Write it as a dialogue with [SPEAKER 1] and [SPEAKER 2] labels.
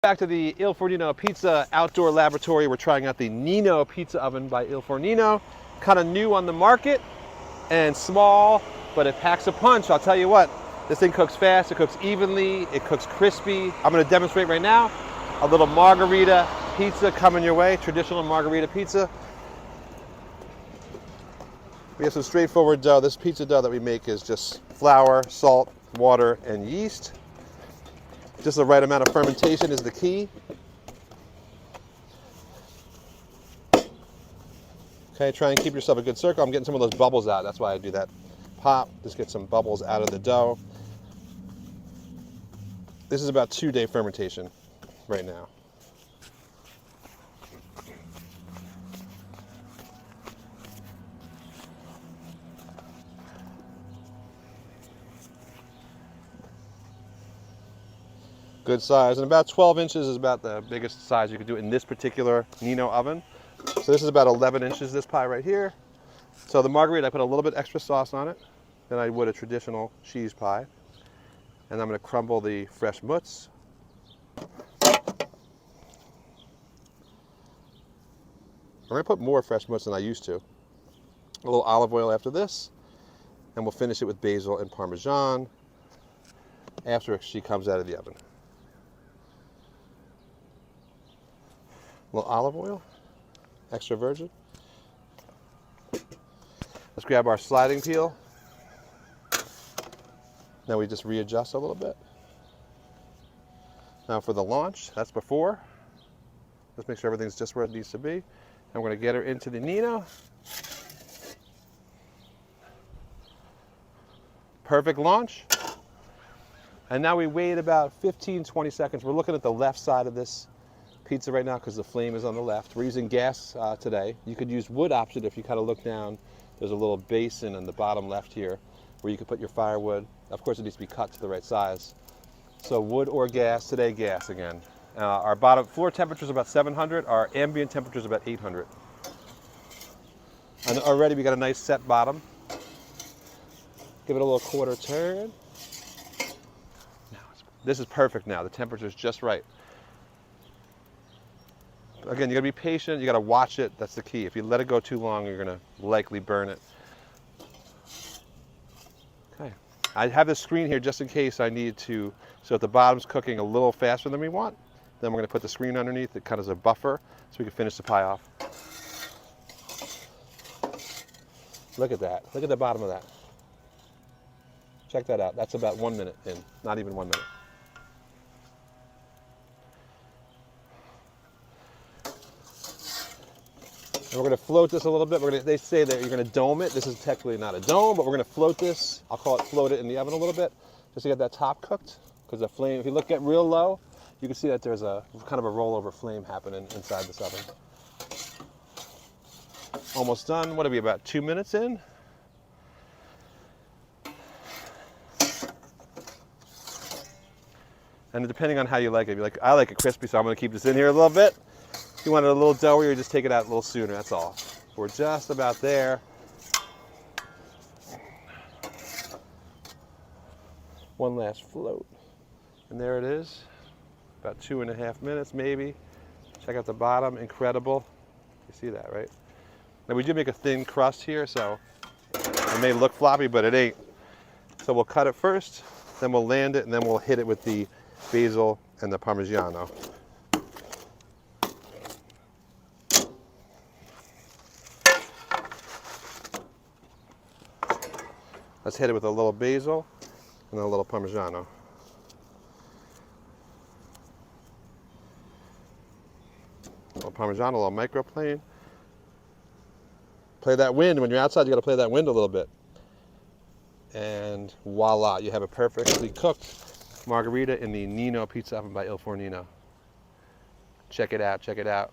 [SPEAKER 1] Back to the Ilfornino Pizza Outdoor Laboratory. We're trying out the Nino pizza oven by Ilfornino. Kind of new on the market and small, but it packs a punch. I'll tell you what, this thing cooks fast, it cooks evenly, it cooks crispy. I'm gonna demonstrate right now a little margarita pizza coming your way, traditional margarita pizza. We have some straightforward dough. This pizza dough that we make is just flour, salt, water, and yeast. Just the right amount of fermentation is the key. Okay, try and keep yourself a good circle. I'm getting some of those bubbles out. That's why I do that. Pop, just get some bubbles out of the dough. This is about 2-day fermentation right now. Good size, and about 12 inches is about the biggest size you could do in this particular Nino oven. So this is about 11 inches, this pie right here. So the margarita, I put a little bit extra sauce on it than I would a traditional cheese pie. And I'm going to crumble the fresh mousse. I'm going to put more fresh mousse than I used to. A little olive oil after this, and we'll finish it with basil and Parmesan after she comes out of the oven. A little olive oil, extra virgin. Let's grab our sliding peel. Now we just readjust a little bit. Now for the launch, that's before. Let's make sure everything's just where it needs to be. And we're going to get her into the Nino. Perfect launch. And now we wait about 15-20 seconds. We're looking at the left side of this pizza right now because the flame is on the left. We're using gas today. You could use wood option if you kind of look down. There's a little basin in the bottom left here where you could put your firewood. Of course, it needs to be cut to the right size. So wood or gas, today gas again. Our bottom floor temperature is about 700. Our ambient temperature is about 800. And already we got a nice set bottom. Give it a little quarter turn. This is perfect now. The temperature is just right. Again, you gotta be patient, you gotta watch it, that's the key. If you let it go too long, you're gonna likely burn it. Okay, I have this screen here just in case I need to, so if the bottom's cooking a little faster than we want, then we're gonna put the screen underneath, it kind of as a buffer, so we can finish the pie off. Look at that, look at the bottom of that. Check that out, that's about 1 minute in, not even 1 minute. And we're going to float this a little bit. They say that you're going to dome it. This is technically not a dome, but we're going to float this. I'll call it float it in the oven a little bit, just to get that top cooked. Because the flame, if you look at real low, you can see that there's a kind of a rollover flame happening inside this oven. Almost done. What are we, about 2 minutes in? And depending on how you like it, I like it crispy, so I'm going to keep this in here a little bit. If you want it a little doughy, you just take it out a little sooner, that's all. We're just about there. One last float. And there it is. About 2.5 minutes, maybe. Check out the bottom, incredible. You see that, right? Now we do make a thin crust here, so it may look floppy, but it ain't. So we'll cut it first, then we'll land it, and then we'll hit it with the basil and the Parmigiano. Let's hit it with a little basil and a little Parmigiano. A little Parmigiano, a little microplane. Play that wind. When you're outside, you got to play that wind a little bit. And voila, you have a perfectly cooked margarita in the Nino pizza oven by Ilfornino. Check it out, check it out.